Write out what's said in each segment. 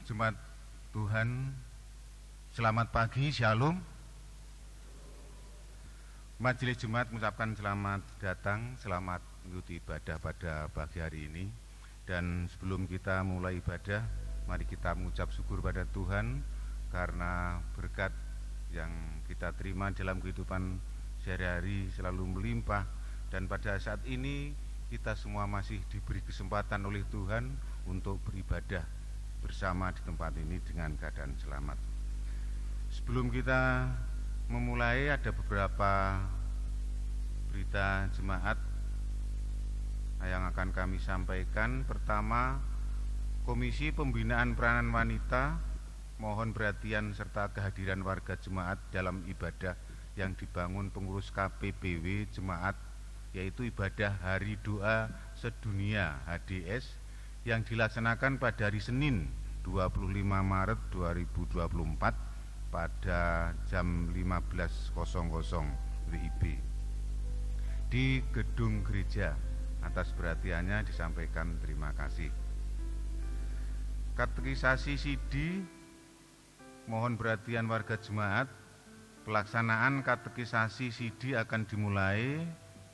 Jemaat Tuhan, selamat pagi, Shalom. Majelis Jemaat mengucapkan selamat datang, selamat mengikuti ibadah pada pagi hari ini. Dan sebelum kita mulai ibadah, mari kita mengucap syukur pada Tuhan karena berkat yang kita terima dalam kehidupan sehari-hari selalu melimpah. Dan pada saat ini kita semua masih diberi kesempatan oleh Tuhan untuk beribadah bersama di tempat ini dengan keadaan selamat. Sebelum kita memulai, ada beberapa berita jemaat yang akan kami sampaikan. Pertama, Komisi Pembinaan Peranan Wanita mohon perhatian serta kehadiran warga jemaat dalam ibadah yang dibangun pengurus KPBW jemaat, yaitu ibadah Hari Doa Sedunia HDS yang dilaksanakan pada hari Senin 25 Maret 2024 pada jam 15.00 WIB di gedung gereja. Atas perhatiannya disampaikan terima kasih. Katekisasi CD, mohon perhatian warga jemaat, pelaksanaan katekisasi CD akan dimulai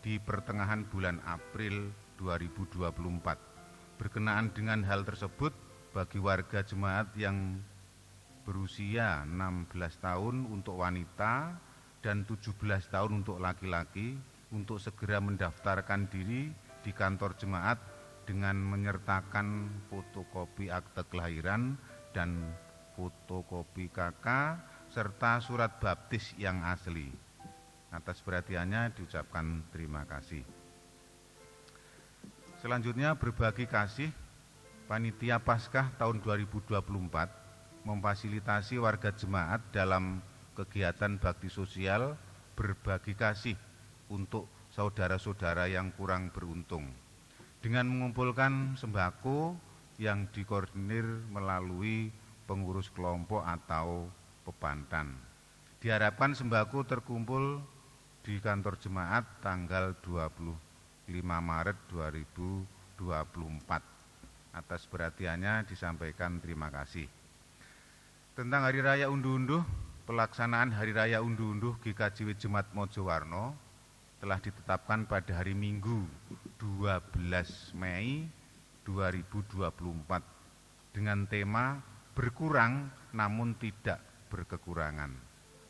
di pertengahan bulan April 2024. Berkenaan dengan hal tersebut, bagi warga jemaat yang berusia 16 tahun untuk wanita dan 17 tahun untuk laki-laki untuk segera mendaftarkan diri di kantor jemaat dengan menyertakan fotokopi akte kelahiran dan fotokopi KK serta surat baptis yang asli. Atas perhatiannya diucapkan terima kasih. Selanjutnya, berbagi kasih, Panitia Paskah tahun 2024 memfasilitasi warga jemaat dalam kegiatan bakti sosial berbagi kasih untuk saudara-saudara yang kurang beruntung dengan mengumpulkan sembako yang dikoordinir melalui pengurus kelompok atau pepantan. Diharapkan sembako terkumpul di kantor jemaat tanggal 25 Maret 2024. Atas perhatiannya disampaikan terima kasih. Tentang Hari Raya Unduh-Unduh, pelaksanaan Hari Raya Unduh-Unduh GKJW Jemaat Mojowarno telah ditetapkan pada hari Minggu 12 Mei 2024 dengan tema berkurang namun tidak berkekurangan.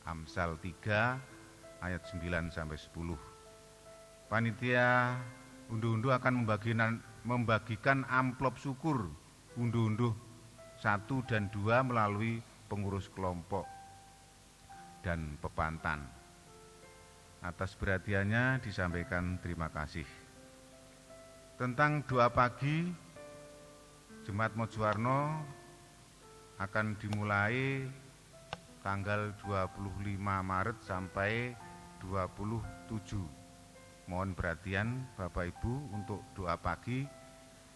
Amsal 3 ayat 9-10. Panitia unduh-unduh akan membagikan amplop syukur unduh-unduh 1 dan 2 melalui pengurus kelompok dan pepantan. Atas perhatiannya disampaikan terima kasih. Tentang doa pagi, Jemaat Mojowarno akan dimulai tanggal 25 Maret sampai 27. Mohon perhatian Bapak Ibu untuk doa pagi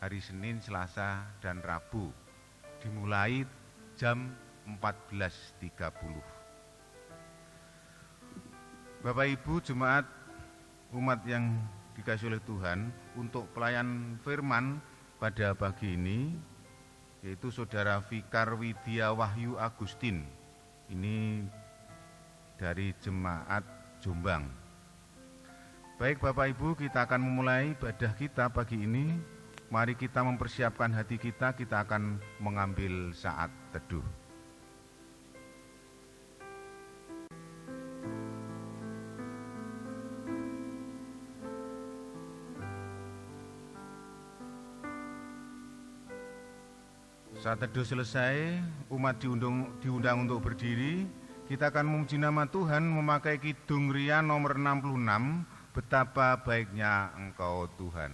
hari Senin, Selasa, dan Rabu dimulai jam 14.30. Bapak Ibu jemaat umat yang dikasihi oleh Tuhan, untuk pelayan firman pada pagi ini yaitu Saudara Fikar Widya Wahyu Agustin, ini dari Jemaat Jombang. Baik Bapak Ibu, kita akan memulai ibadah kita pagi ini. Mari kita mempersiapkan hati kita akan mengambil saat teduh. Saat teduh selesai, umat diundang untuk berdiri. Kita akan memuji nama Tuhan memakai Kidung Ria nomor 66, Betapa baiknya Engkau Tuhan.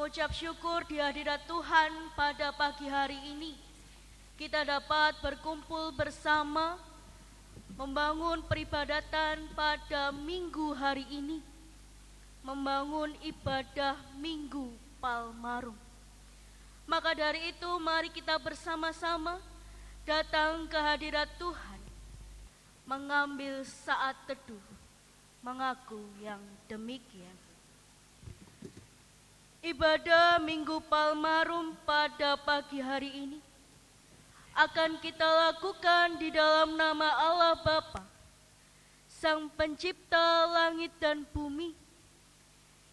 Mengucap syukur di hadirat Tuhan pada pagi hari ini, kita dapat berkumpul bersama, membangun peribadatan pada minggu hari ini, membangun ibadah Minggu Palmarum. Maka dari itu mari kita bersama-sama datang ke hadirat Tuhan, mengambil saat teduh, mengaku yang demikian. Ibadah Minggu Palmarum pada pagi hari ini akan kita lakukan di dalam nama Allah Bapa, Sang Pencipta langit dan bumi,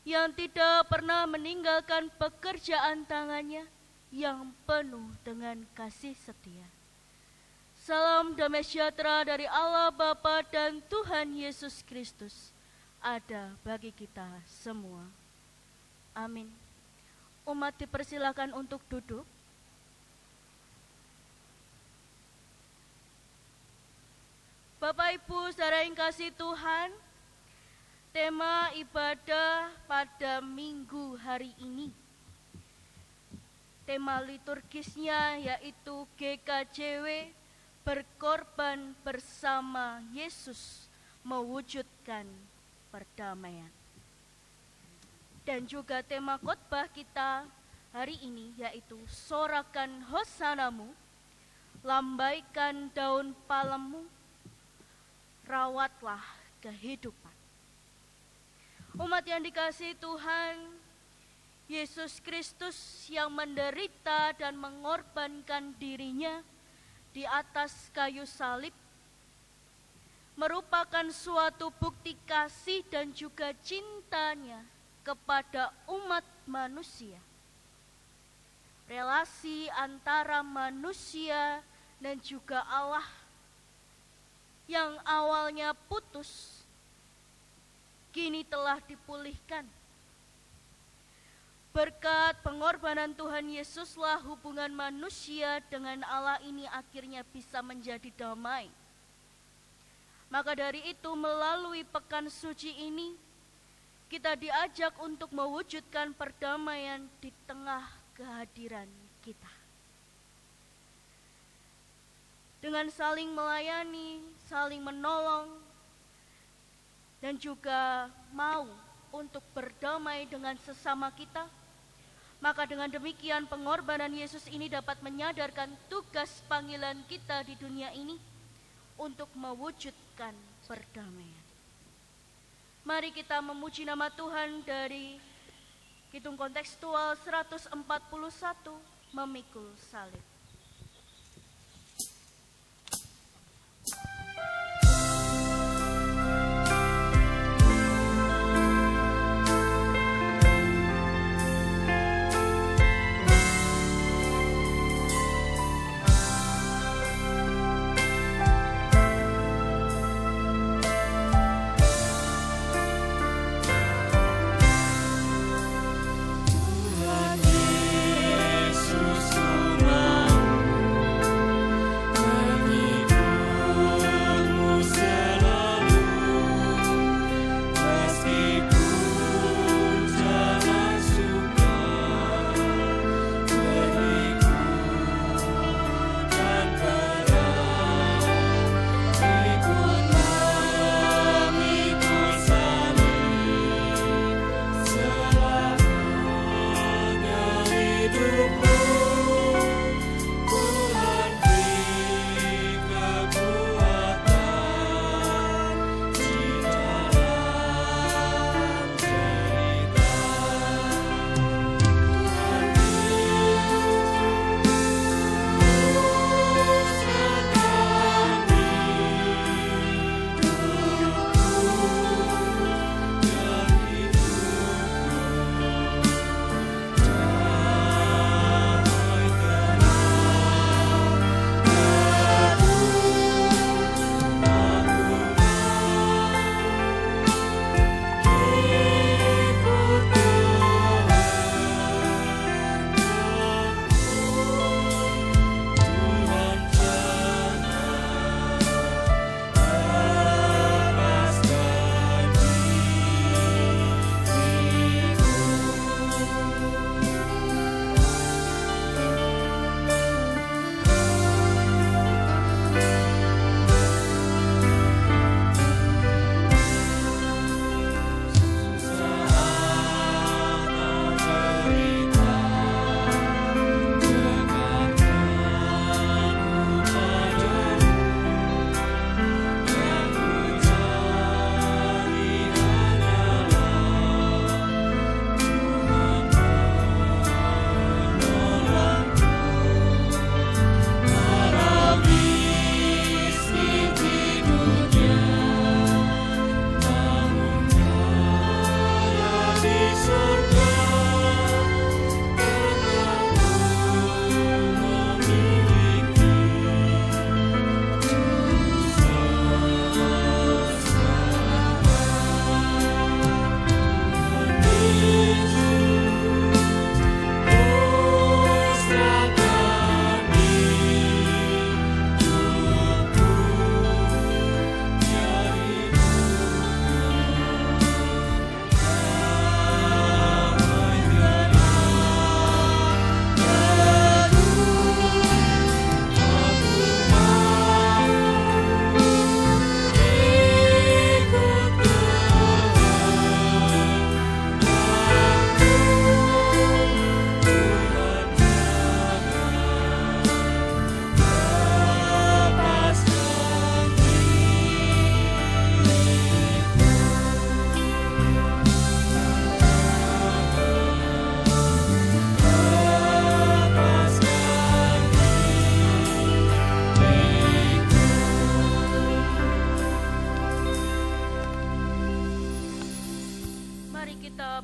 yang tidak pernah meninggalkan pekerjaan tangannya yang penuh dengan kasih setia. Salam damai sejahtera dari Allah Bapa dan Tuhan Yesus Kristus ada bagi kita semua. Amin. Umat dipersilakan untuk duduk. Bapak Ibu saudara yang kasih Tuhan, tema ibadah pada minggu hari ini, tema liturgisnya yaitu GKJW, berkorban bersama Yesus mewujudkan perdamaian. Dan juga tema khotbah kita hari ini yaitu sorakan hosanamu, lambaikan daun palemu, rawatlah kehidupan. Umat yang dikasihi Tuhan, Yesus Kristus yang menderita dan mengorbankan dirinya di atas kayu salib merupakan suatu bukti kasih dan juga cintanya kepada umat manusia. Relasi antara manusia dan juga Allah yang awalnya putus, kini telah dipulihkan. Berkat pengorbanan Tuhan Yesuslah hubungan manusia dengan Allah ini akhirnya bisa menjadi damai. Maka dari itu melalui pekan suci ini, kita diajak untuk mewujudkan perdamaian di tengah kehadiran kita. Dengan saling melayani, saling menolong, dan juga mau untuk berdamai dengan sesama kita, maka dengan demikian pengorbanan Yesus ini dapat menyadarkan tugas panggilan kita di dunia ini untuk mewujudkan perdamaian. Mari kita memuji nama Tuhan dari Kidung Kontekstual 141, Memikul Salib.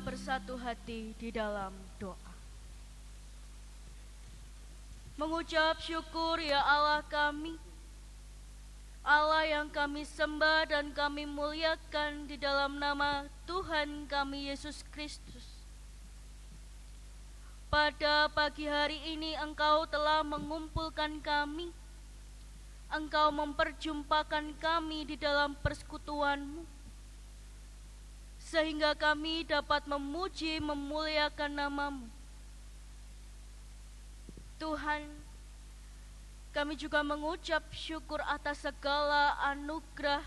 bersatu hati di dalam doa. Mengucap syukur ya Allah kami, Allah yang kami sembah dan kami muliakan di dalam nama Tuhan kami Yesus Kristus. Pada pagi hari ini Engkau telah mengumpulkan kami, Engkau memperjumpakan kami di dalam persekutuan-Mu, sehingga kami dapat memuji memuliakan nama-Mu. Tuhan, kami juga mengucap syukur atas segala anugerah,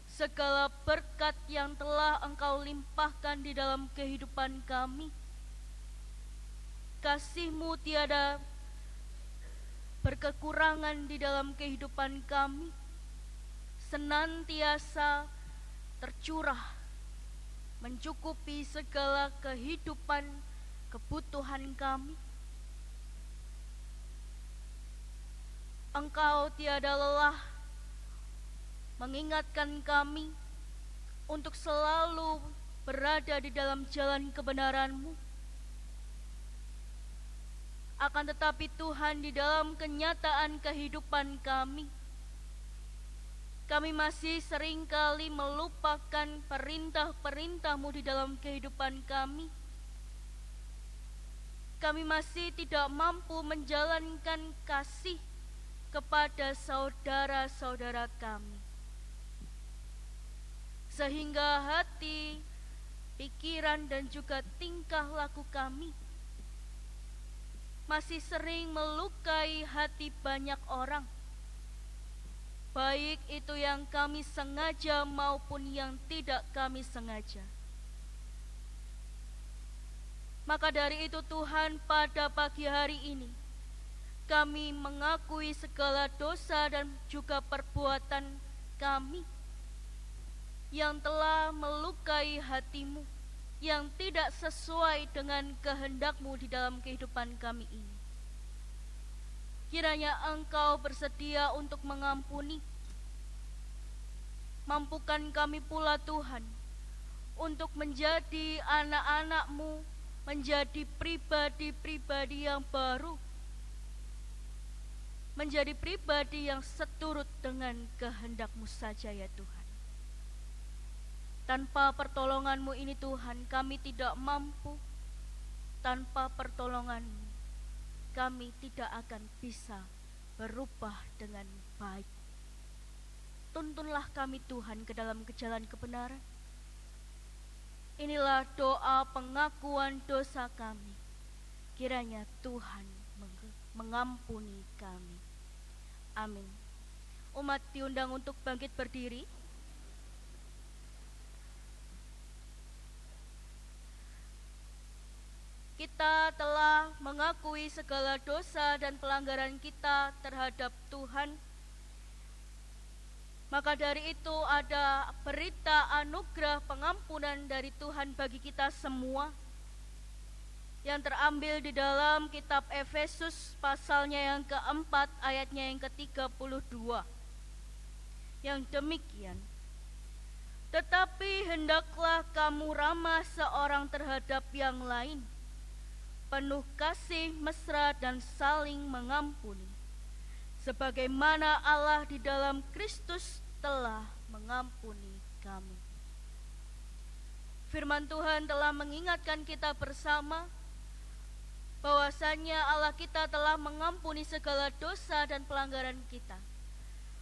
segala berkat yang telah Engkau limpahkan di dalam kehidupan kami. Kasih-Mu tiada berkekurangan di dalam kehidupan kami, senantiasa tercurah, mencukupi segala kehidupan, kebutuhan kami. Engkau tiada lelah mengingatkan kami untuk selalu berada di dalam jalan kebenaran-Mu. Akan tetapi Tuhan, di dalam kenyataan kehidupan kami masih seringkali melupakan perintah-perintah-Mu di dalam kehidupan kami. Kami masih tidak mampu menjalankan kasih kepada saudara-saudara kami, sehingga hati, pikiran, dan juga tingkah laku kami masih sering melukai hati banyak orang, baik itu yang kami sengaja maupun yang tidak kami sengaja. Maka dari itu Tuhan, pada pagi hari ini kami mengakui segala dosa dan juga perbuatan kami yang telah melukai hati-Mu, yang tidak sesuai dengan kehendak-Mu di dalam kehidupan kami ini. Kiranya Engkau bersedia untuk mengampuni. Mampukan kami pula Tuhan untuk menjadi anak-anak-Mu, menjadi pribadi-pribadi yang baru, menjadi pribadi yang seturut dengan kehendak-Mu saja ya Tuhan. Tanpa pertolongan-Mu ini Tuhan, kami tidak mampu. Tanpa pertolongan-Mu, kami tidak akan bisa berubah dengan baik. Tuntunlah kami Tuhan ke dalam jalan kebenaran. Inilah doa pengakuan dosa kami. Kiranya Tuhan mengampuni kami. Amin. Umat diundang untuk bangkit berdiri. Kita telah mengakui segala dosa dan pelanggaran kita terhadap Tuhan. Maka dari itu ada berita anugerah pengampunan dari Tuhan bagi kita semua, yang terambil di dalam kitab Efesus pasalnya yang keempat ayatnya yang ke-32. Yang demikian, tetapi hendaklah kamu ramah seorang terhadap yang lain, penuh kasih mesra dan saling mengampuni, sebagaimana Allah di dalam Kristus telah mengampuni kamu. Firman Tuhan telah mengingatkan kita bersama bahwasanya Allah kita telah mengampuni segala dosa dan pelanggaran kita.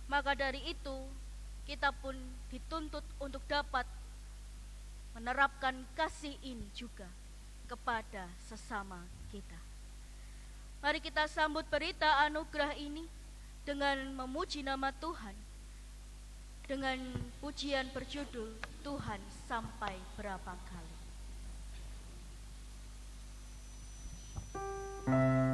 Maka dari itu kita pun dituntut untuk dapat menerapkan kasih ini juga kepada sesama kita. Mari kita sambut berita anugerah ini dengan memuji nama Tuhan, dengan pujian berjudul Tuhan sampai berapa kali. Aku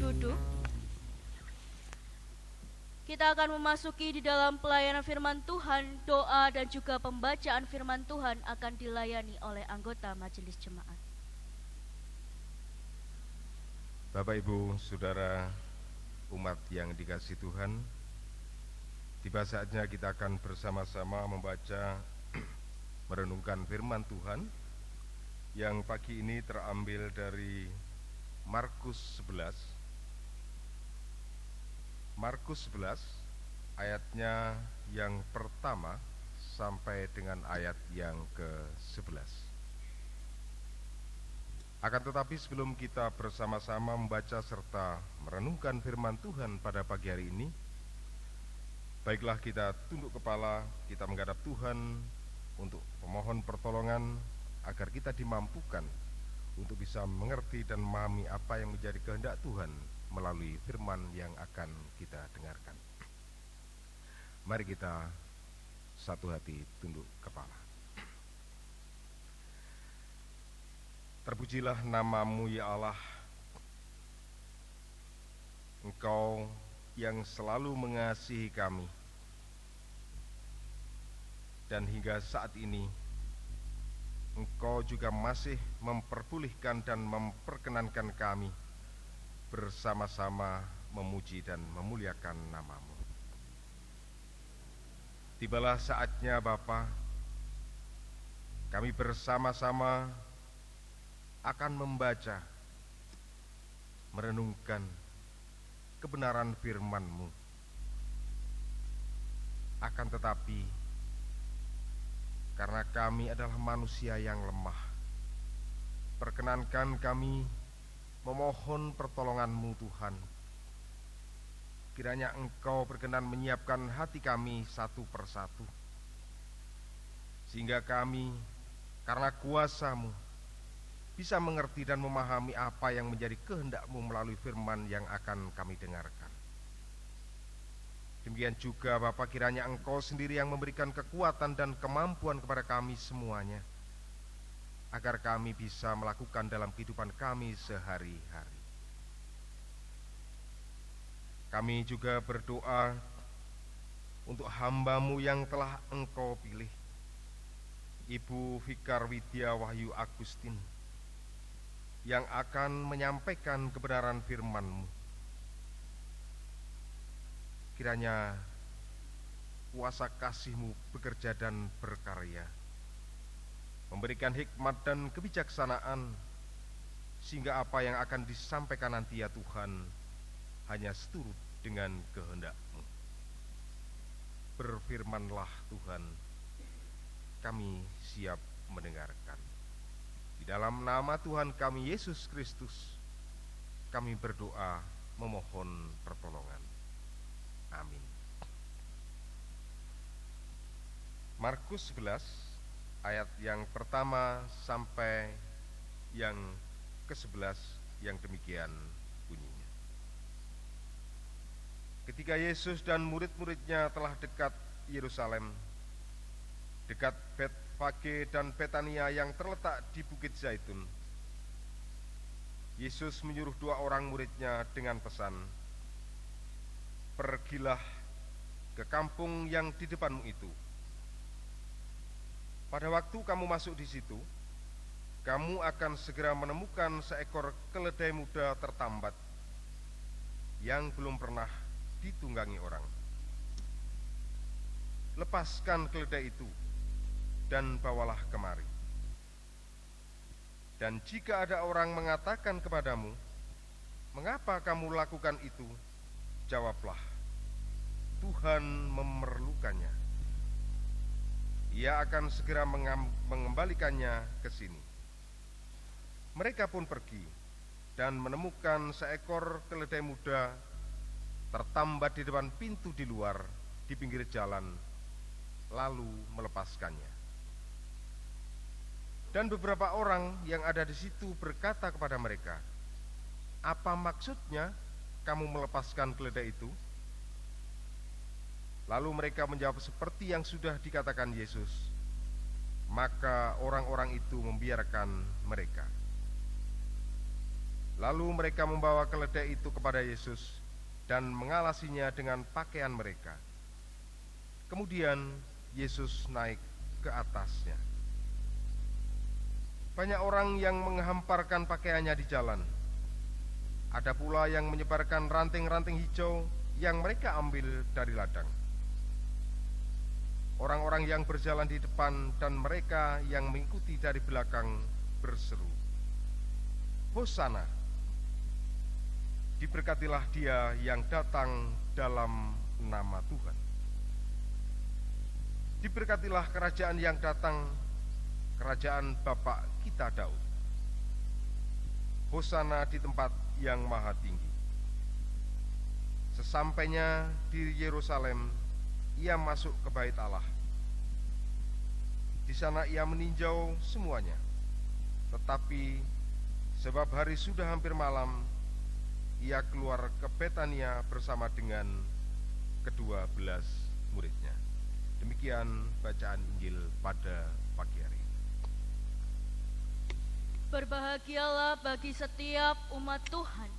duduk. Kita akan memasuki di dalam pelayanan firman Tuhan. Doa dan juga pembacaan firman Tuhan akan dilayani oleh anggota majelis jemaat. Bapak, Ibu, Saudara, umat yang dikasihi Tuhan, tiba saatnya kita akan bersama-sama membaca merenungkan firman Tuhan yang pagi ini terambil dari Markus 11. Markus 11 ayatnya yang pertama sampai dengan ayat yang ke-11. Akan tetapi sebelum kita bersama-sama membaca serta merenungkan firman Tuhan pada pagi hari ini, baiklah kita tunduk kepala, kita menghadap Tuhan untuk memohon pertolongan agar kita dimampukan untuk bisa mengerti dan memahami apa yang menjadi kehendak Tuhan melalui firman yang akan kita dengarkan. Mari kita satu hati tunduk kepala. Terpujilah nama-Mu ya Allah, Engkau yang selalu mengasihi kami, dan hingga saat ini Engkau juga masih memperbolehkan dan memperkenankan kami bersama-sama memuji dan memuliakan nama-Mu. Tibalah saatnya Bapa, kami bersama-sama akan membaca, merenungkan kebenaran firman-Mu. Akan tetapi, karena kami adalah manusia yang lemah, perkenankan kami memohon pertolongan-Mu Tuhan. Kiranya Engkau berkenan menyiapkan hati kami satu persatu, sehingga kami karena kuasa-Mu bisa mengerti dan memahami apa yang menjadi kehendak-Mu melalui firman yang akan kami dengarkan. Demikian juga Bapa, kiranya Engkau sendiri yang memberikan kekuatan dan kemampuan kepada kami semuanya, agar kami bisa melakukan dalam kehidupan kami sehari-hari. Kami juga berdoa untuk hamba-Mu yang telah Engkau pilih, Ibu Vikar Widya Wahyu Agustin, yang akan menyampaikan kebenaran firman-Mu. Kiranya kuasa kasih-Mu bekerja dan berkarya, memberikan hikmat dan kebijaksanaan, sehingga apa yang akan disampaikan nanti ya Tuhan hanya seturut dengan kehendak-Mu. Berfirmanlah Tuhan, kami siap mendengarkan. Di dalam nama Tuhan kami Yesus Kristus, kami berdoa memohon pertolongan. Amin. Markus 11 ayat yang pertama sampai yang ke-11 yang demikian bunyinya. Ketika Yesus dan murid-muridnya telah dekat Yerusalem, dekat Betfage dan Betania yang terletak di Bukit Zaitun, Yesus menyuruh 2 orang muridnya dengan pesan, "Pergilah ke kampung yang di depanmu itu. Pada waktu kamu masuk di situ, kamu akan segera menemukan seekor keledai muda tertambat yang belum pernah ditunggangi orang. Lepaskan keledai itu dan bawalah kemari. Dan jika ada orang mengatakan kepadamu, 'Mengapa kamu lakukan itu?' jawablah, 'Tuhan memerlukannya. Ia akan segera mengembalikannya ke sini.' Mereka pun pergi dan menemukan seekor keledai muda tertambat di depan pintu di luar di pinggir jalan, lalu melepaskannya. Dan beberapa orang yang ada di situ berkata kepada mereka, 'Apa maksudnya kamu melepaskan keledai itu?' Lalu mereka menjawab seperti yang sudah dikatakan Yesus. Maka orang-orang itu membiarkan mereka. Lalu mereka membawa keledai itu kepada Yesus dan mengalasinya dengan pakaian mereka. Kemudian Yesus naik ke atasnya. Banyak orang yang menghamparkan pakaiannya di jalan. Ada pula yang menyebarkan ranting-ranting hijau yang mereka ambil dari ladang. Orang-orang yang berjalan di depan dan mereka yang mengikuti dari belakang berseru, "Hosana! Diberkatilah dia yang datang dalam nama Tuhan. Diberkatilah kerajaan yang datang, kerajaan Bapa kita Daud. Hosana di tempat yang maha tinggi." Sesampainya di Yerusalem, ia masuk ke bait Allah. Di sana ia meninjau semuanya. Tetapi sebab hari sudah hampir malam, ia keluar ke Betania bersama dengan ke-12 muridnya. Demikian bacaan Injil pada pagi hari ini. Berbahagialah bagi setiap umat Tuhan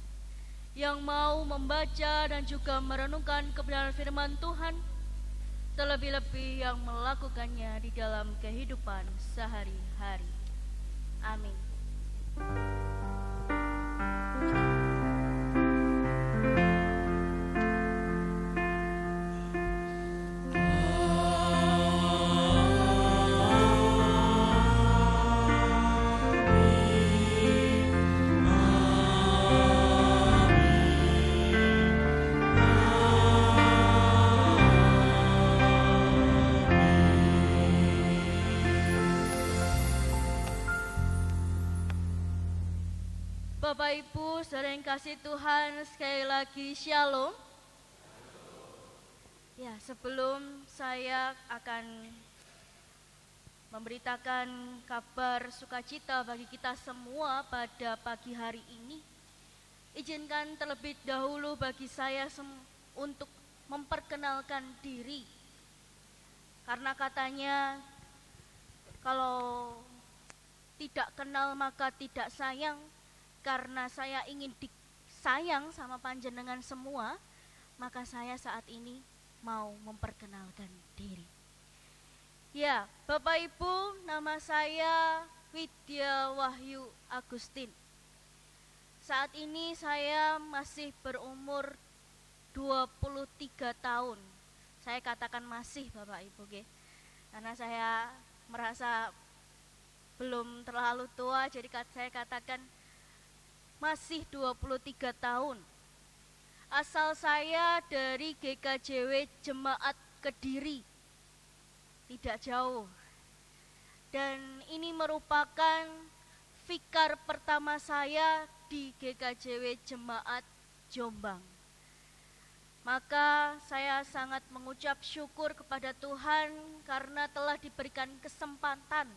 yang mau membaca dan juga merenungkan kebenaran firman Tuhan, terlebih-lebih yang melakukannya di dalam kehidupan sehari-hari. Amin. Bapak Ibu, saudara yang kasih Tuhan, sekali lagi Shalom. Ya, sebelum saya akan memberitakan kabar sukacita bagi kita semua pada pagi hari ini, izinkan terlebih dahulu bagi saya untuk memperkenalkan diri. Karena katanya kalau tidak kenal maka tidak sayang. Karena saya ingin disayang sama panjenengan semua, maka saya saat ini mau memperkenalkan diri. Ya, Bapak Ibu, nama saya Widya Wahyu Agustin. Saat ini saya masih berumur 23 tahun. Saya katakan masih, Bapak Ibu, karena saya merasa belum terlalu tua, jadi saya katakan masih 23 tahun. Asal saya dari GKJW Jemaat Kediri, tidak jauh. Dan ini merupakan vikar pertama saya di GKJW Jemaat Jombang. Maka saya sangat mengucap syukur kepada Tuhan karena telah diberikan kesempatan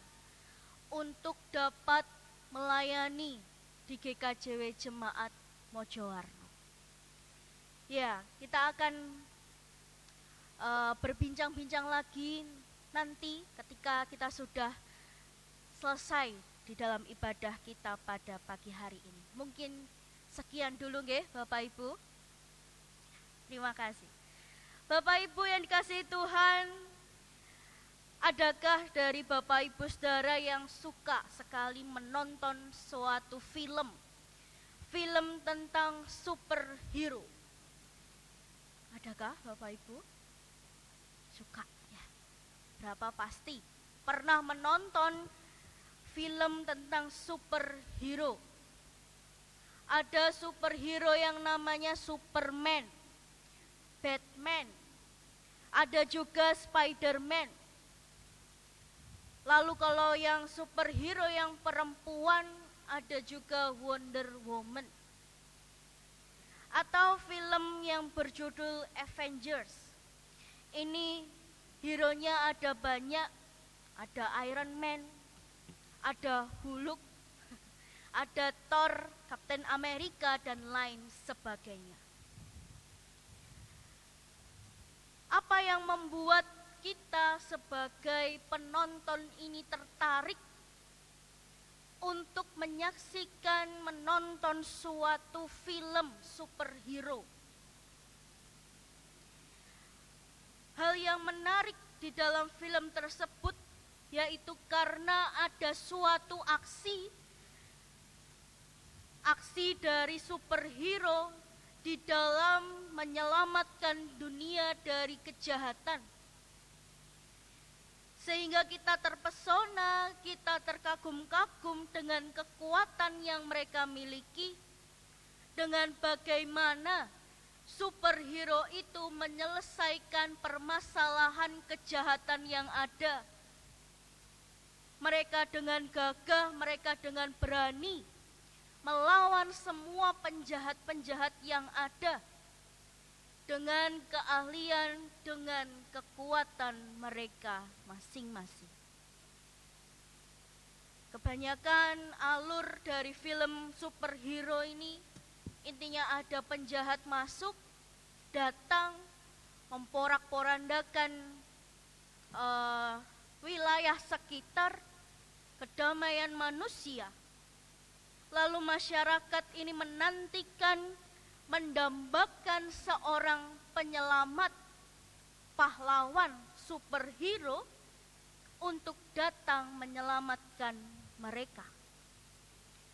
untuk dapat melayani di GKJW Jemaat Mojowarno. Ya, kita akan berbincang-bincang lagi nanti ketika kita sudah selesai di dalam ibadah kita pada pagi hari ini. Mungkin sekian dulu Bapak Ibu. Terima kasih. Bapak Ibu yang dikasihi Tuhan, adakah dari Bapak Ibu Saudara yang suka sekali menonton suatu film tentang superhero? Adakah Bapak Ibu? Suka ya. Berapa pasti pernah menonton film tentang superhero. Ada superhero yang namanya Superman, Batman, ada juga Spiderman. Lalu kalau yang superhero yang perempuan, ada juga Wonder Woman. Atau film yang berjudul Avengers. Ini hero-nya ada banyak, ada Iron Man, ada Hulk, ada Thor, Captain America, dan lain sebagainya. Apa yang membuat kita sebagai penonton ini tertarik untuk menyaksikan, menonton suatu film superhero. Hal yang menarik di dalam film tersebut yaitu karena ada suatu aksi dari superhero di dalam menyelamatkan dunia dari kejahatan. Sehingga kita terpesona, kita terkagum-kagum dengan kekuatan yang mereka miliki, dengan bagaimana superhero itu menyelesaikan permasalahan kejahatan yang ada. Mereka dengan gagah, mereka dengan berani melawan semua penjahat-penjahat yang ada dengan keahlian, dengan kekuatan mereka masing-masing. Kebanyakan alur dari film superhero ini intinya ada penjahat masuk, datang, memporak-porandakan wilayah sekitar, kedamaian manusia. Lalu masyarakat ini menantikan, mendambakan seorang penyelamat, pahlawan, superhero untuk datang menyelamatkan mereka.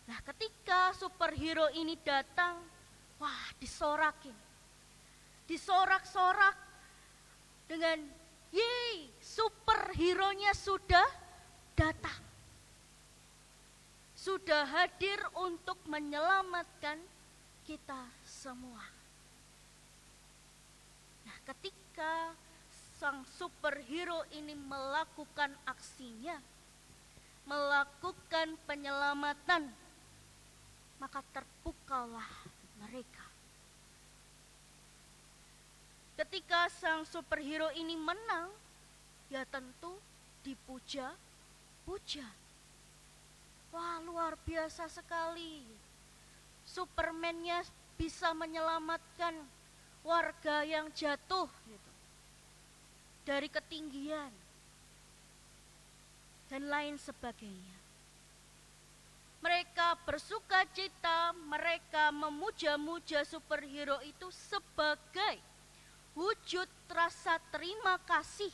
Nah, ketika superhero ini datang, wah, disorakin, disorak-sorak dengan yeay, superhero-nya sudah datang, sudah hadir untuk menyelamatkan kita semua. Nah, ketika sang superhero ini melakukan aksinya, melakukan penyelamatan, maka terpukalah mereka. Ketika sang superhero ini menang, ya tentu dipuja-puja. Wah, luar biasa sekali. Superman-nya bisa menyelamatkan warga yang jatuh gitu, dari ketinggian dan lain sebagainya. Mereka bersuka cita, mereka memuja-muja superhero itu sebagai wujud rasa terima kasih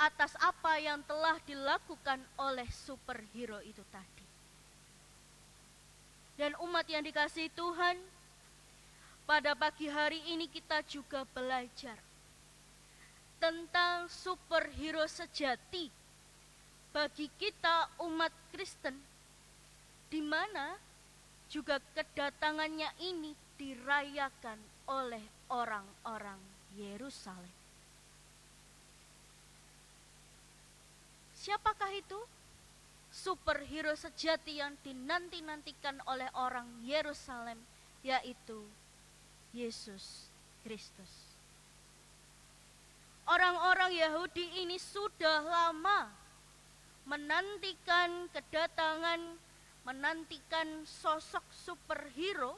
atas apa yang telah dilakukan oleh superhero itu tadi. Dan umat yang dikasihi Tuhan, pada pagi hari ini kita juga belajar tentang superhero sejati bagi kita umat Kristen, di mana juga kedatangannya ini dirayakan oleh orang-orang Yerusalem. Siapakah itu? Superhero sejati yang dinanti-nantikan oleh orang Yerusalem, yaitu Yesus Kristus. Orang-orang Yahudi ini sudah lama menantikan kedatangan, menantikan sosok superhero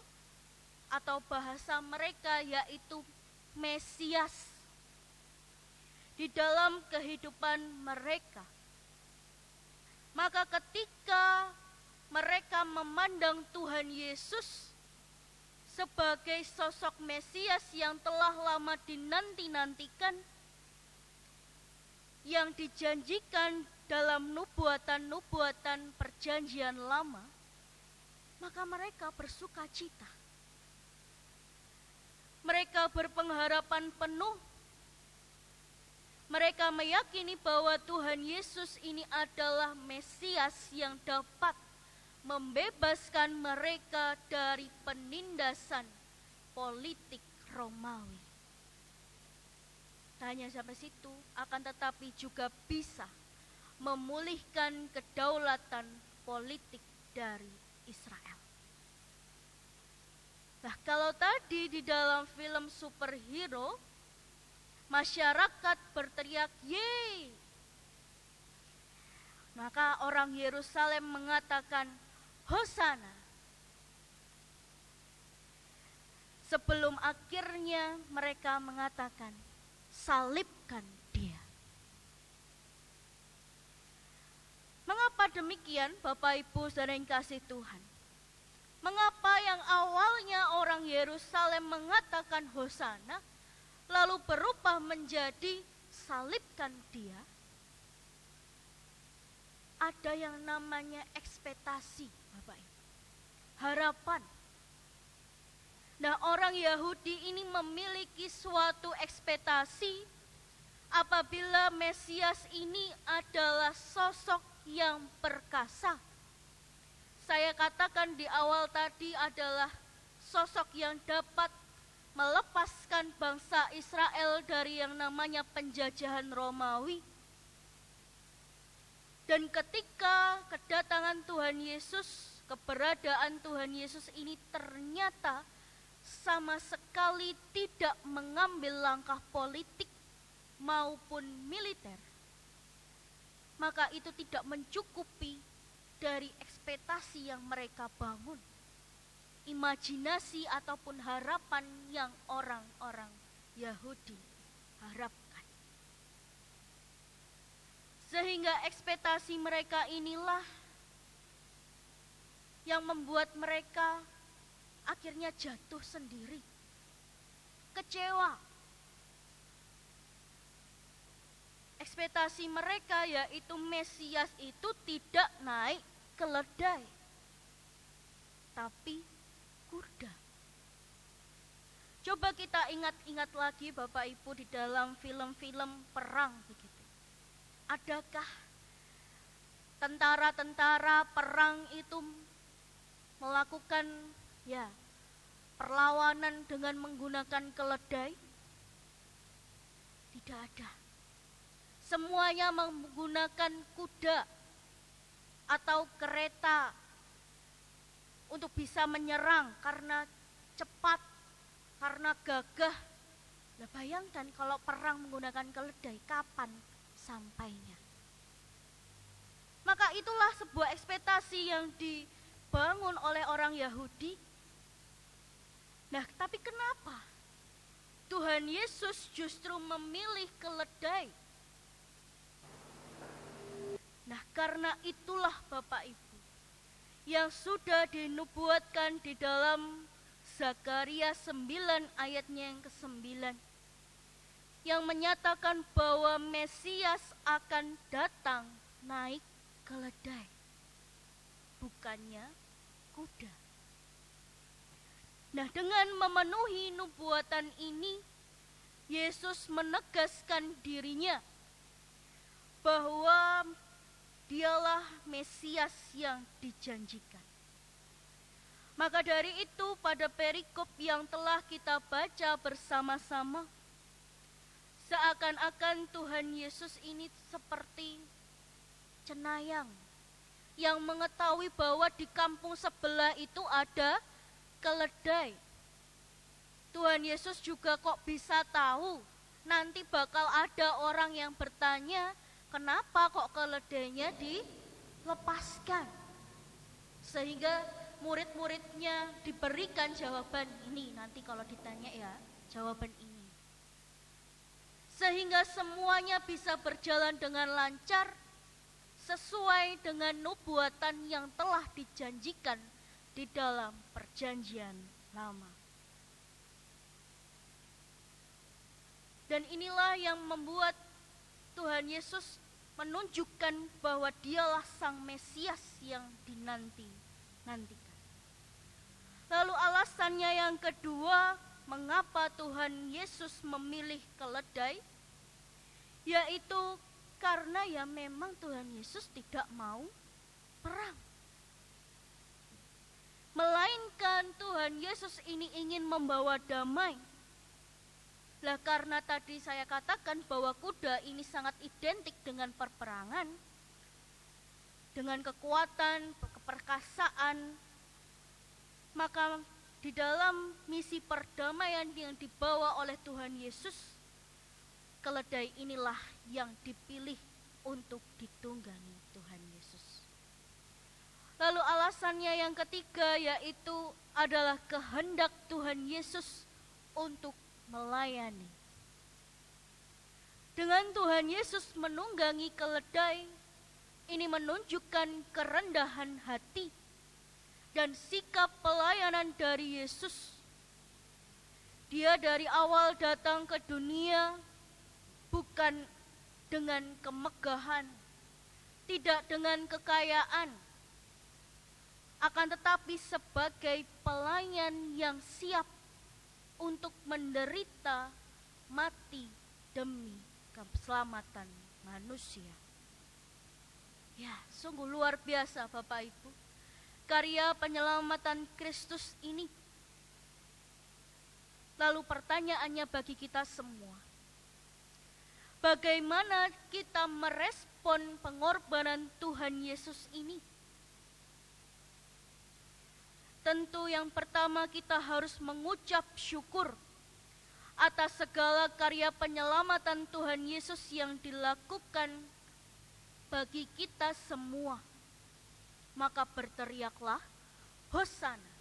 atau bahasa mereka yaitu Mesias di dalam kehidupan mereka. Maka ketika mereka memandang Tuhan Yesus sebagai sosok Mesias yang telah lama dinanti-nantikan, yang dijanjikan dalam nubuatan-nubuatan perjanjian lama, maka mereka bersuka cita. Mereka berpengharapan penuh. Mereka meyakini bahwa Tuhan Yesus ini adalah Mesias yang dapat membebaskan mereka dari penindasan politik Romawi. Tak hanya sampai situ, akan tetapi juga bisa memulihkan kedaulatan politik dari Israel. Nah, kalau tadi di dalam film superhero, masyarakat berteriak yeay, maka orang Yerusalem mengatakan Hosana. Sebelum akhirnya mereka mengatakan salibkan dia. Mengapa demikian Bapak Ibu Saudara yang kasih Tuhan? Mengapa yang awalnya orang Yerusalem mengatakan Hosana, lalu berubah menjadi salibkan dia? Ada yang namanya ekspektasi, Bapak Ibu. Harapan. Nah, orang Yahudi ini memiliki suatu ekspektasi apabila Mesias ini adalah sosok yang perkasa. Saya katakan di awal tadi adalah sosok yang dapat melepaskan bangsa Israel dari yang namanya penjajahan Romawi. Dan ketika kedatangan Tuhan Yesus, keberadaan Tuhan Yesus ini ternyata sama sekali tidak mengambil langkah politik maupun militer, maka itu tidak mencukupi dari ekspektasi yang mereka bangun, imajinasi ataupun harapan yang orang-orang Yahudi harapkan. Sehingga ekspektasi mereka inilah yang membuat mereka akhirnya jatuh sendiri, kecewa. Ekspektasi mereka yaitu Mesias itu tidak naik keledai, tapi kuda. Coba kita ingat-ingat lagi Bapak Ibu di dalam film-film perang begitu. Adakah tentara-tentara perang itu melakukan perlawanan dengan menggunakan keledai? Tidak ada. Semuanya menggunakan kuda atau kereta untuk bisa menyerang karena cepat, karena gagah. Nah, bayangkan kalau perang menggunakan keledai, kapan sampainya? Maka itulah sebuah ekspektasi yang dibangun oleh orang Yahudi. Nah, tapi kenapa Tuhan Yesus justru memilih keledai? Nah, karena itulah Bapak Ibu yang sudah dinubuatkan di dalam Zakaria 9 ayatnya yang ke-9, yang menyatakan bahwa Mesias akan datang naik keledai, bukannya kuda. Nah, dengan memenuhi nubuatan ini, Yesus menegaskan dirinya bahwa Dialah Mesias yang dijanjikan. Maka dari itu pada perikop yang telah kita baca bersama-sama, seakan-akan Tuhan Yesus ini seperti cenayang yang mengetahui bahwa di kampung sebelah itu ada keledai. Tuhan Yesus juga kok bisa tahu nanti bakal ada orang yang bertanya, kenapa kok keledainya dilepaskan? Sehingga murid-muridnya diberikan jawaban ini, nanti kalau ditanya jawaban ini. Sehingga semuanya bisa berjalan dengan lancar sesuai dengan nubuatan yang telah dijanjikan di dalam perjanjian lama. Dan inilah yang membuat Tuhan Yesus menunjukkan bahwa Dialah Sang Mesias yang dinanti-nantikan. Lalu alasannya yang kedua, mengapa Tuhan Yesus memilih keledai? Yaitu karena memang Tuhan Yesus tidak mau perang. Melainkan Tuhan Yesus ini ingin membawa damai. Lah karena tadi saya katakan bahwa kuda ini sangat identik dengan perperangan, dengan kekuatan, keperkasaan, maka di dalam misi perdamaian yang dibawa oleh Tuhan Yesus, keledai inilah yang dipilih untuk ditunggangi Tuhan Yesus. Lalu alasannya yang ketiga yaitu adalah kehendak Tuhan Yesus untuk melayani. Dengan Tuhan Yesus menunggangi keledai, Ini menunjukkan kerendahan hati dan sikap pelayanan dari Yesus. Dia dari awal datang ke dunia bukan dengan kemegahan, tidak dengan kekayaan, akan tetapi sebagai pelayan yang siap untuk menderita mati demi keselamatan manusia. Ya, sungguh luar biasa Bapak Ibu, karya penyelamatan Kristus ini. Lalu pertanyaannya bagi kita semua, bagaimana kita merespon pengorbanan Tuhan Yesus ini? Tentu yang pertama kita harus mengucap syukur atas segala karya penyelamatan Tuhan Yesus yang dilakukan bagi kita semua. Maka berteriaklah, Hosana.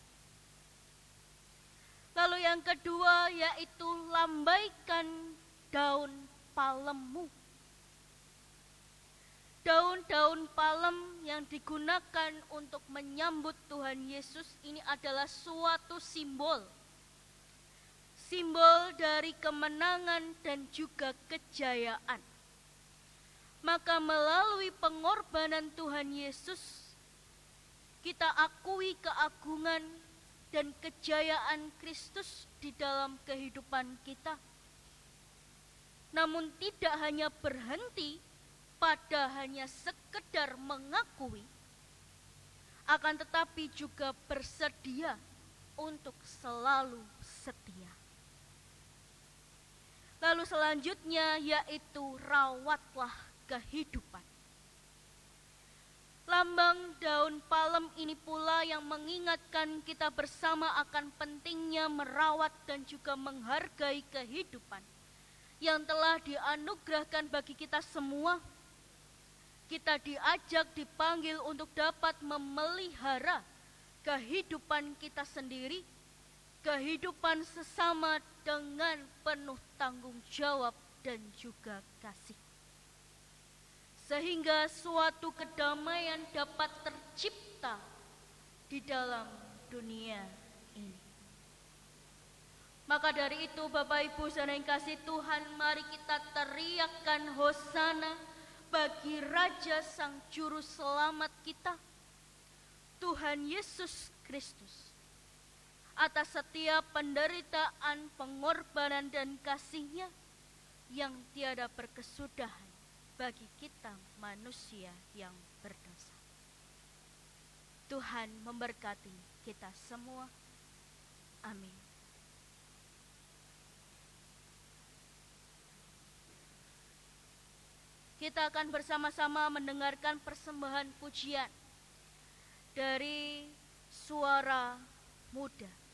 Lalu yang kedua yaitu lambaikan daun palemmu. Daun-daun palem yang digunakan untuk menyambut Tuhan Yesus ini adalah suatu simbol. Simbol dari kemenangan dan juga kejayaan. Maka melalui pengorbanan Tuhan Yesus, kita akui keagungan dan kejayaan Kristus di dalam kehidupan kita. Namun tidak hanya berhenti pada hanya sekedar mengakui, akan tetapi juga bersedia untuk selalu setia. Lalu selanjutnya yaitu rawatlah kehidupan. Lambang daun palem ini pula yang mengingatkan kita bersama akan pentingnya merawat dan juga menghargai kehidupan yang telah dianugerahkan bagi kita semua. Kita diajak, dipanggil untuk dapat memelihara kehidupan kita sendiri, kehidupan sesama dengan penuh tanggung jawab dan juga kasih. Sehingga suatu kedamaian dapat tercipta di dalam dunia ini. Maka dari itu Bapak Ibu saudara yang kasih Tuhan, mari kita teriakkan Hosana bagi Raja Sang Juru Selamat kita, Tuhan Yesus Kristus. Atas setiap penderitaan, pengorbanan dan kasih-Nya yang tiada berkesudahan bagi kita manusia yang berdosa. Tuhan memberkati kita semua. Amin. Kita akan bersama-sama mendengarkan persembahan pujian dari Suara Muda.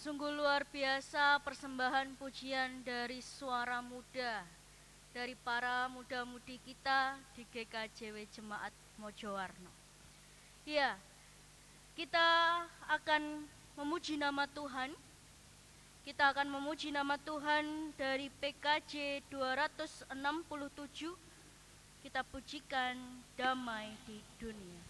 Sungguh luar biasa persembahan pujian dari suara muda, dari para muda-mudi kita di GKJW Jemaat Mojowarno. Ya, kita akan memuji nama Tuhan. Kita akan memuji nama Tuhan dari PKJ 267. Kita pujikan damai di dunia.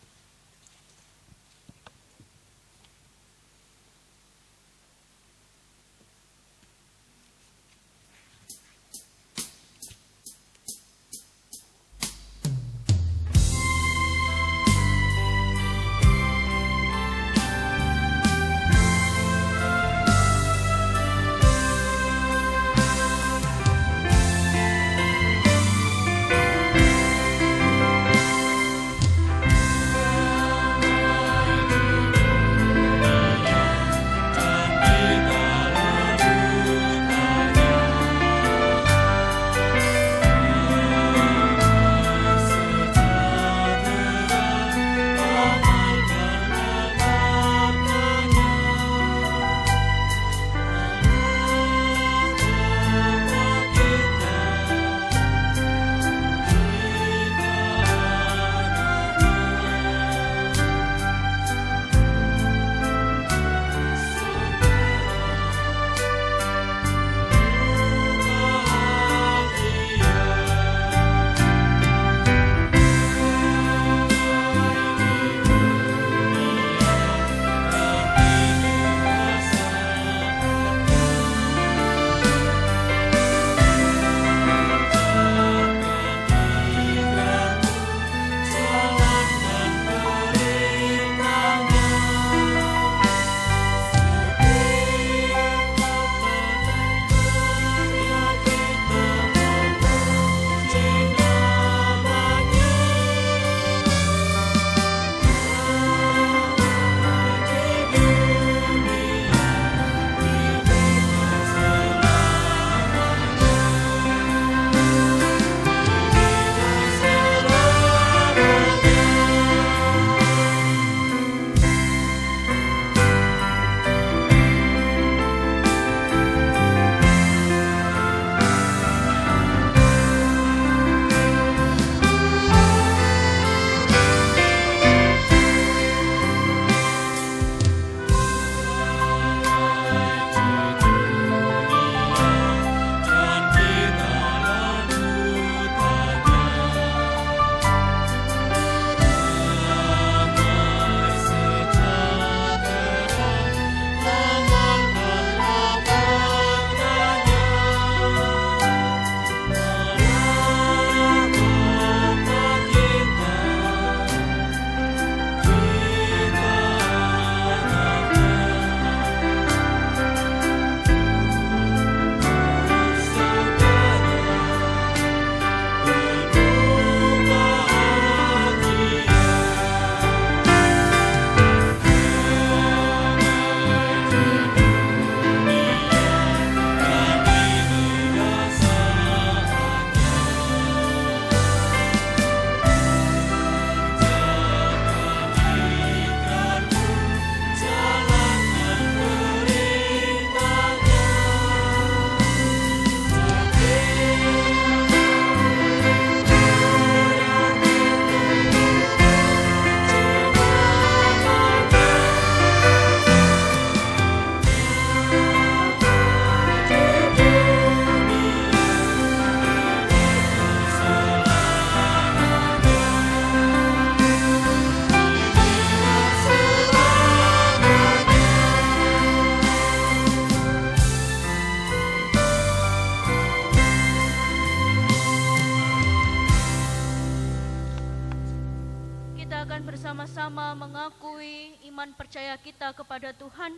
bersama-sama mengakui iman percaya kita kepada Tuhan,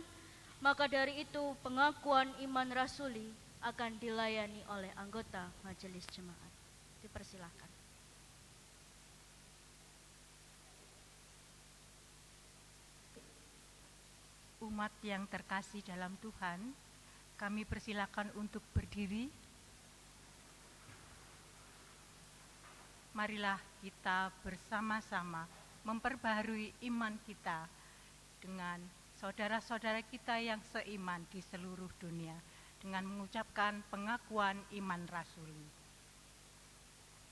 maka dari itu pengakuan iman rasuli akan dilayani oleh anggota majelis jemaat. Dipersilakan. Umat yang terkasih dalam Tuhan, kami persilakan untuk berdiri. Marilah kita bersama-sama memperbaharui iman kita dengan saudara-saudara kita yang seiman di seluruh dunia dengan mengucapkan pengakuan iman rasuli.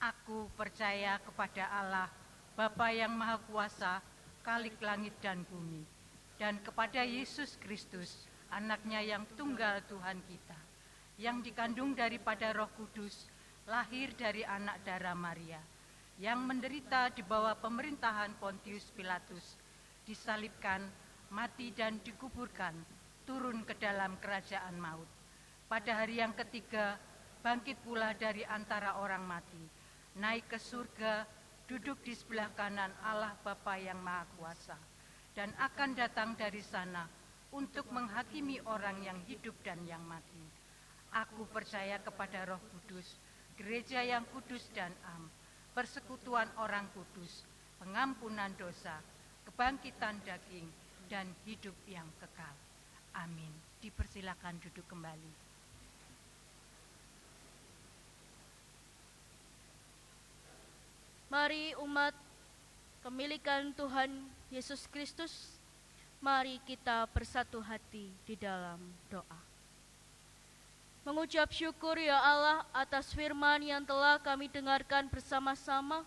Aku percaya kepada Allah, Bapa yang Maha Kuasa, Khalik langit dan bumi, dan kepada Yesus Kristus, anaknya yang tunggal Tuhan kita, yang dikandung daripada Roh Kudus, lahir dari anak darah Maria, yang menderita di bawah pemerintahan Pontius Pilatus, disalibkan, mati dan dikuburkan, turun ke dalam kerajaan maut. Pada hari yang ketiga, bangkit pula dari antara orang mati, naik ke surga, duduk di sebelah kanan Allah Bapa yang Maha Kuasa, dan akan datang dari sana untuk menghakimi orang yang hidup dan yang mati. Aku percaya kepada Roh Kudus, gereja yang kudus dan am, persekutuan orang kudus, pengampunan dosa, kebangkitan daging, dan hidup yang kekal. Amin. Dipersilakan duduk kembali. Mari umat kemilikan Tuhan Yesus Kristus, mari kita bersatu hati di dalam doa. Mengucap syukur ya Allah atas firman yang telah kami dengarkan bersama-sama,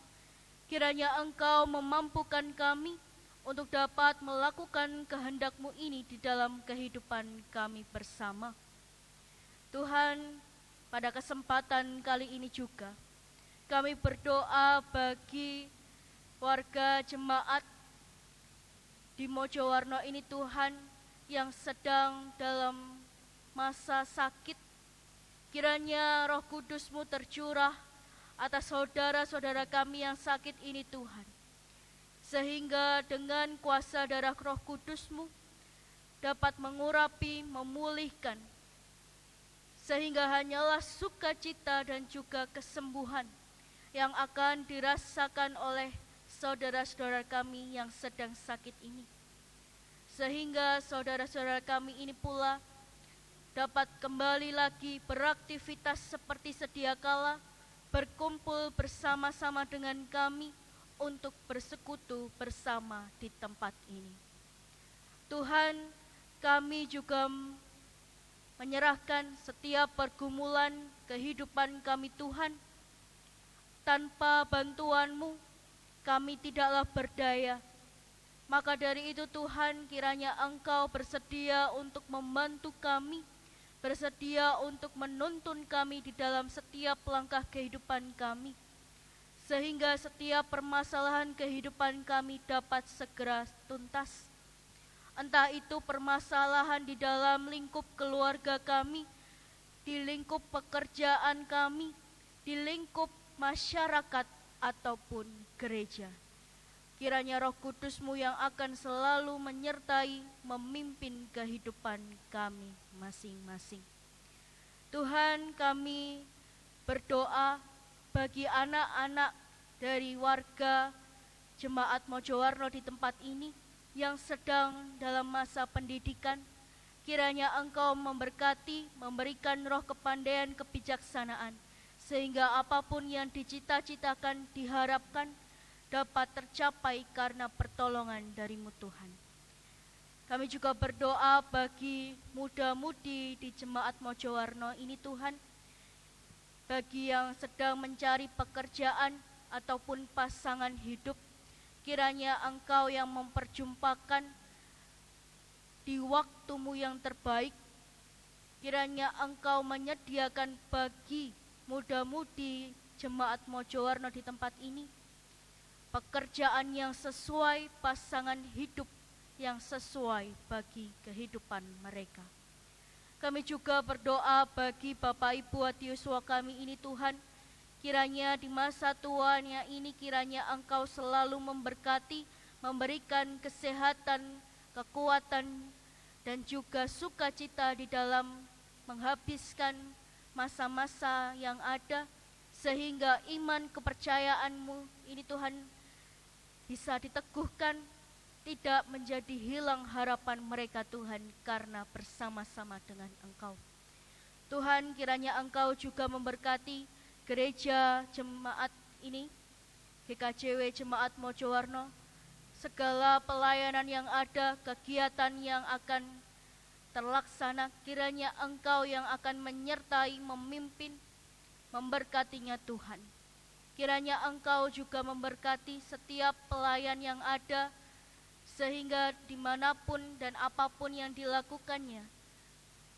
kiranya Engkau memampukan kami untuk dapat melakukan kehendak-Mu ini di dalam kehidupan kami bersama. Tuhan, pada kesempatan kali ini juga, kami berdoa bagi warga jemaat di Mojowarno ini Tuhan yang sedang dalam masa sakit. Kiranya Roh Kudus-Mu tercurah atas saudara-saudara kami yang sakit ini Tuhan. Sehingga dengan kuasa darah Roh Kudus-Mu dapat mengurapi, memulihkan. Sehingga hanyalah sukacita dan juga kesembuhan yang akan dirasakan oleh saudara-saudara kami yang sedang sakit ini. Sehingga saudara-saudara kami ini pula dapat kembali lagi beraktivitas seperti sedia kala, berkumpul bersama-sama dengan kami untuk bersekutu bersama di tempat ini. Tuhan, kami juga menyerahkan setiap pergumulan kehidupan kami Tuhan. Tanpa bantuan-Mu, kami tidaklah berdaya. Maka dari itu Tuhan, kiranya Engkau bersedia untuk membantu kami, bersedia untuk menuntun kami di dalam setiap langkah kehidupan kami, sehingga setiap permasalahan kehidupan kami dapat segera tuntas. Entah itu permasalahan di dalam lingkup keluarga kami, di lingkup pekerjaan kami, di lingkup masyarakat ataupun gereja. Kiranya Roh Kudus-Mu yang akan selalu menyertai, memimpin kehidupan kami masing-masing. Tuhan, kami berdoa bagi anak-anak dari warga Jemaat Mojowarno di tempat ini yang sedang dalam masa pendidikan. Kiranya Engkau memberkati, memberikan roh kepandaian, kebijaksanaan, sehingga apapun yang dicita-citakan, diharapkan, dapat tercapai karena pertolongan dari-Mu Tuhan. Kami juga berdoa bagi muda-mudi di Jemaat Mojowarno ini Tuhan, bagi yang sedang mencari pekerjaan ataupun pasangan hidup, kiranya Engkau yang memperjumpakan di waktu-Mu yang terbaik. Kiranya Engkau menyediakan bagi muda-mudi Jemaat Mojowarno di tempat ini pekerjaan yang sesuai, pasangan hidup yang sesuai bagi kehidupan mereka. Kami juga berdoa bagi Bapak Ibu hadiuswa kami ini Tuhan, kiranya di masa tuanya ini kiranya Engkau selalu memberkati, memberikan kesehatan, kekuatan, dan juga sukacita di dalam menghabiskan masa-masa yang ada, sehingga iman kepercayaan-Mu ini Tuhan bisa diteguhkan, tidak menjadi hilang harapan mereka Tuhan, karena bersama-sama dengan Engkau. Tuhan, kiranya Engkau juga memberkati gereja jemaat ini, GKJW Jemaat Mojowarno, segala pelayanan yang ada, kegiatan yang akan terlaksana, kiranya Engkau yang akan menyertai, memimpin, memberkatinya Tuhan. Kiranya Engkau juga memberkati setiap pelayan yang ada, sehingga dimanapun dan apapun yang dilakukannya,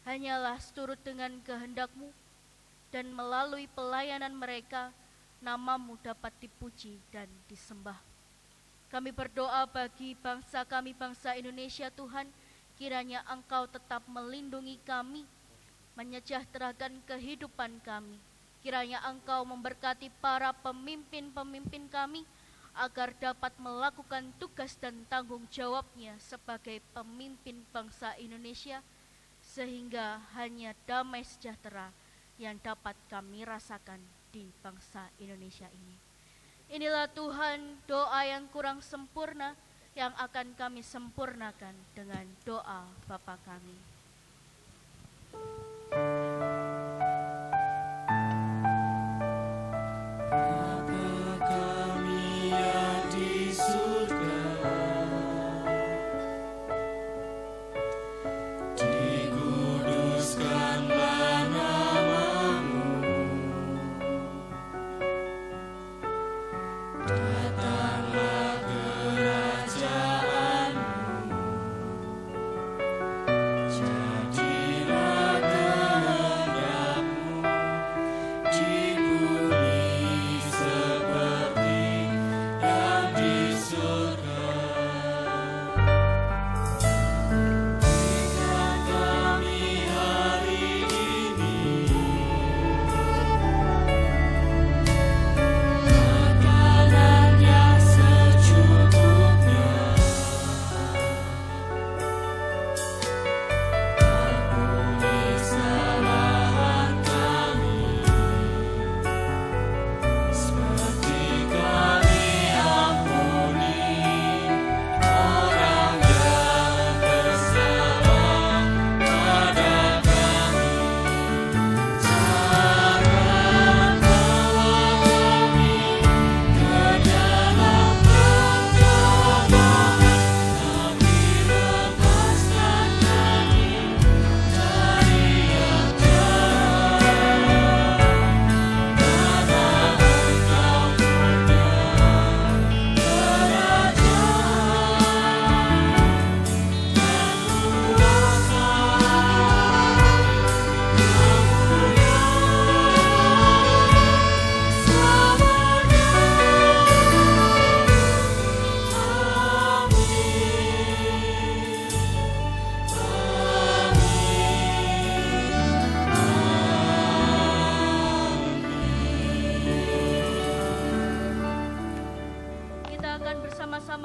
hanyalah seturut dengan kehendak-Mu, dan melalui pelayanan mereka, nama-Mu dapat dipuji dan disembah. Kami berdoa bagi bangsa kami, bangsa Indonesia Tuhan, kiranya Engkau tetap melindungi kami, menyejahterakan kehidupan kami. Kiranya Engkau memberkati para pemimpin-pemimpin kami, agar dapat melakukan tugas dan tanggung jawabnya sebagai pemimpin bangsa Indonesia, sehingga hanya damai sejahtera yang dapat kami rasakan di bangsa Indonesia ini. Inilah Tuhan doa yang kurang sempurna yang akan kami sempurnakan dengan doa Bapa kami.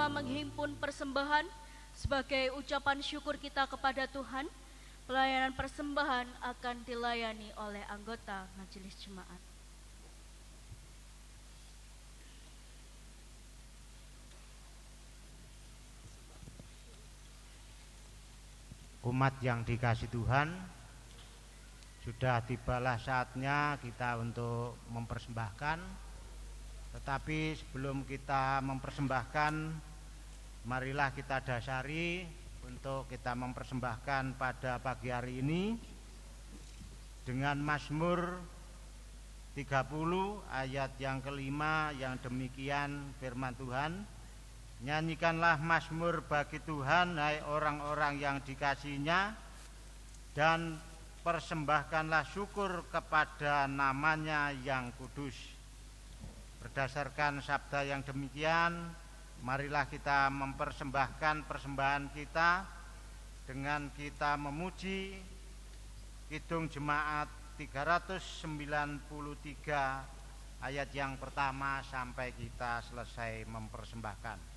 Menghimpun persembahan sebagai ucapan syukur kita kepada Tuhan. Pelayanan persembahan akan dilayani oleh anggota majelis jemaat. Umat yang dikasihi Tuhan, sudah tibalah saatnya kita untuk mempersembahkan. Tetapi sebelum kita mempersembahkan, marilah kita dasari untuk kita mempersembahkan pada pagi hari ini dengan Mazmur 30 ayat yang kelima yang demikian firman Tuhan. Nyanyikanlah mazmur bagi Tuhan, hai orang-orang yang dikasihinya, dan persembahkanlah syukur kepada namanya yang kudus. Berdasarkan sabda yang demikian, marilah kita mempersembahkan persembahan kita dengan kita memuji Kidung Jemaat 393 ayat yang pertama sampai kita selesai mempersembahkan.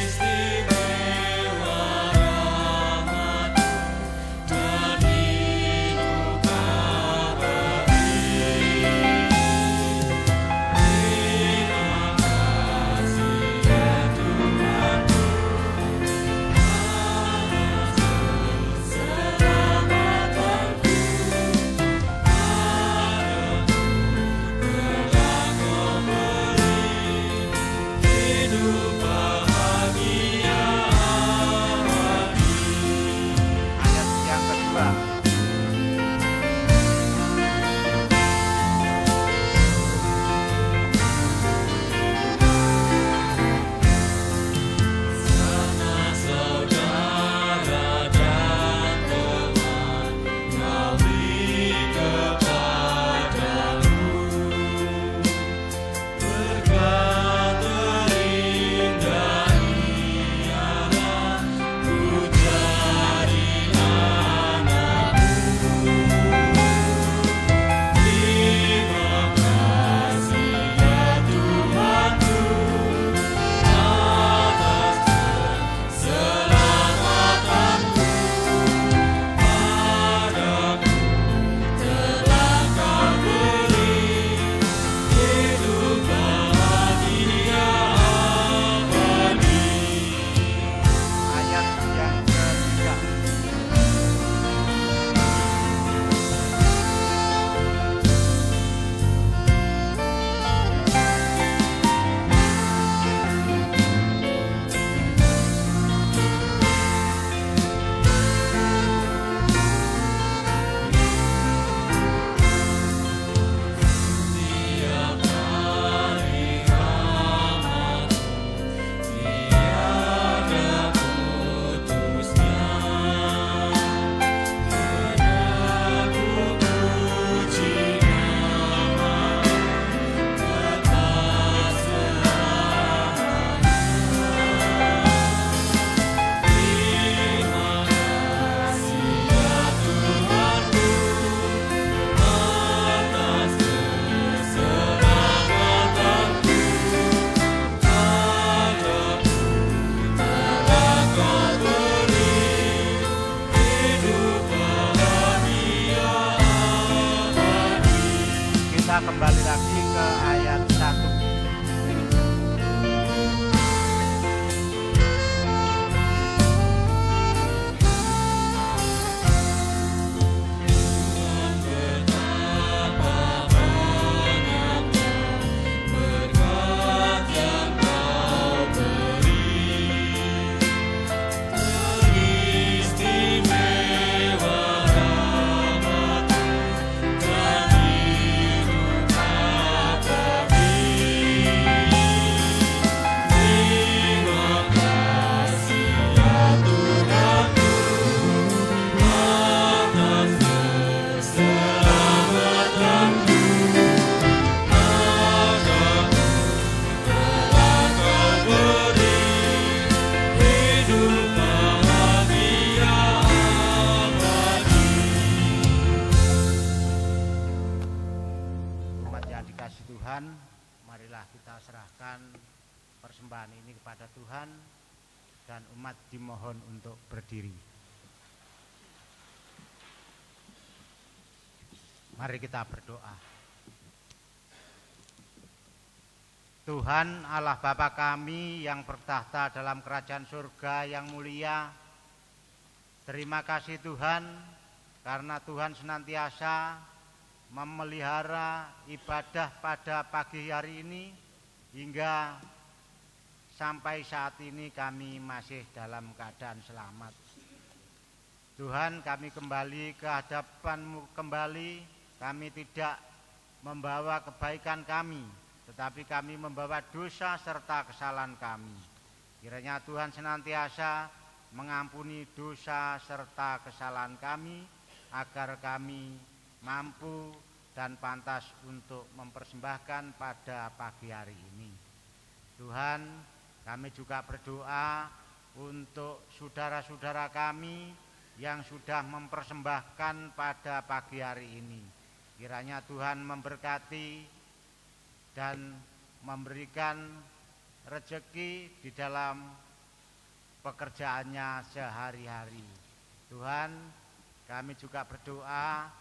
Istimewa kita kembali lagi ke ayat 1. Persembahan ini kepada Tuhan, dan umat dimohon untuk berdiri. Mari kita berdoa. Tuhan Allah Bapa kami yang bertahta dalam kerajaan surga yang mulia, terima kasih Tuhan karena Tuhan senantiasa memelihara ibadah pada pagi hari ini hingga sampai saat ini kami masih dalam keadaan selamat. Tuhan, kami kembali ke hadapan-Mu kembali, kami tidak membawa kebaikan kami, tetapi kami membawa dosa serta kesalahan kami. Kiranya Tuhan senantiasa mengampuni dosa serta kesalahan kami, agar kami mampu dan pantas untuk mempersembahkan pada pagi hari ini. Tuhan, kami juga berdoa untuk saudara-saudara kami yang sudah mempersembahkan pada pagi hari ini. Kiranya Tuhan memberkati dan memberikan rezeki di dalam pekerjaannya sehari-hari. Tuhan, kami juga berdoa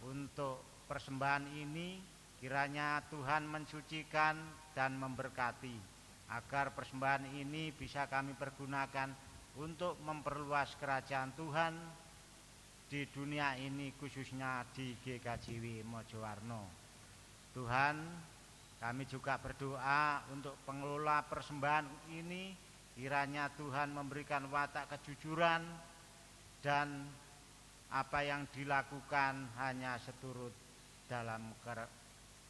untuk persembahan ini, kiranya Tuhan mensucikan dan memberkati, agar persembahan ini bisa kami pergunakan untuk memperluas kerajaan Tuhan di dunia ini, khususnya di GKJW Mojowarno. Tuhan, kami juga berdoa untuk pengelola persembahan ini, kiranya Tuhan memberikan watak kejujuran dan apa yang dilakukan hanya seturut dalam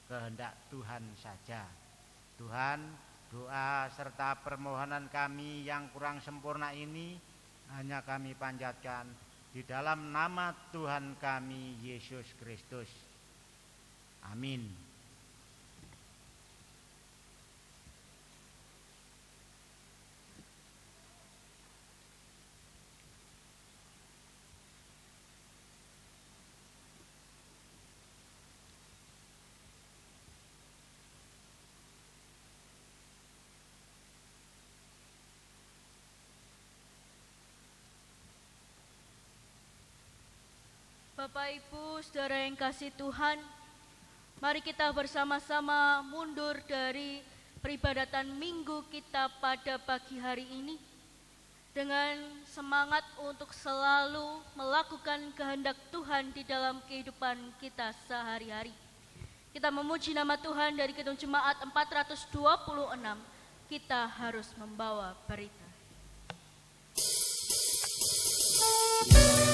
kehendak Tuhan saja. Tuhan, doa serta permohonan kami yang kurang sempurna ini hanya kami panjatkan di dalam nama Tuhan kami Yesus Kristus. Amin. Bapak Ibu, saudara yang kasih Tuhan, mari kita bersama-sama mundur dari peribadatan minggu kita pada pagi hari ini dengan semangat untuk selalu melakukan kehendak Tuhan di dalam kehidupan kita sehari-hari. Kita memuji nama Tuhan dari Kidung Jemaat 426, kita harus membawa berita. Terima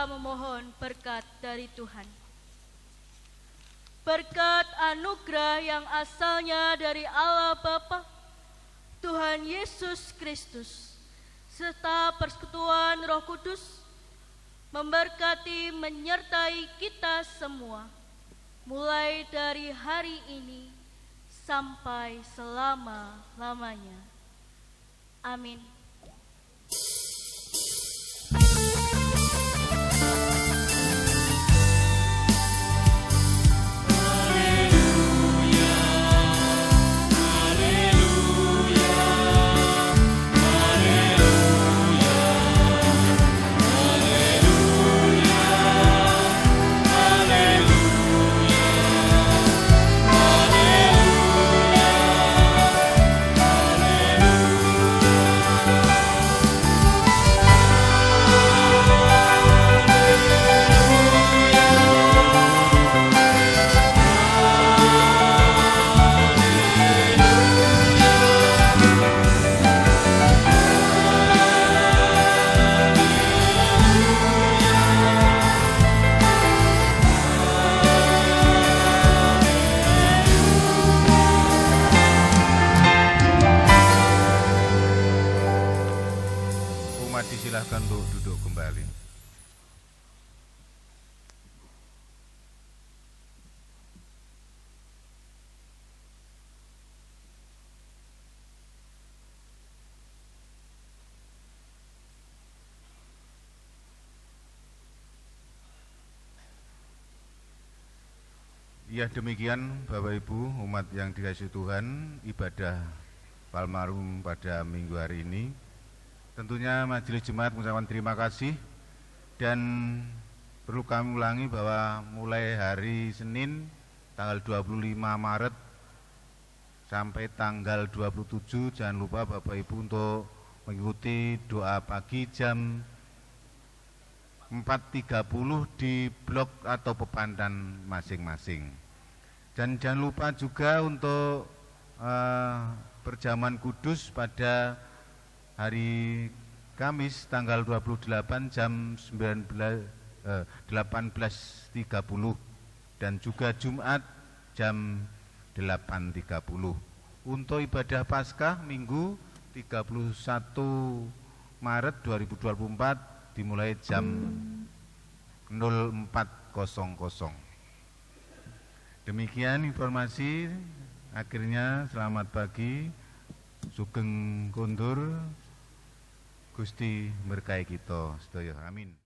kita memohon berkat dari Tuhan. Berkat anugerah yang asalnya dari Allah Bapa, Tuhan Yesus Kristus, serta persekutuan Roh Kudus memberkati menyertai kita semua, mulai dari hari ini sampai selama-lamanya. Amin. Disilahkan untuk duduk kembali. Ya, demikian Bapak Ibu umat yang dikasihi Tuhan, ibadah Palmarum pada minggu hari ini. Tentunya Majelis Jemaat mengucapkan terima kasih, dan perlu kami ulangi bahwa mulai hari Senin tanggal 25 Maret sampai tanggal 27 jangan lupa Bapak Ibu untuk mengikuti doa pagi jam 4.30 di blok atau pepandan masing-masing. Dan jangan lupa juga untuk perjamuan kudus pada hari Kamis tanggal 28 jam 18.30 dan juga Jumat jam 8.30. Untuk ibadah Paskah Minggu 31 Maret 2024 dimulai jam 04.00. Demikian informasi. Akhirnya selamat pagi, sugeng kondur, Gusti berkahi kita sedaya. Amin.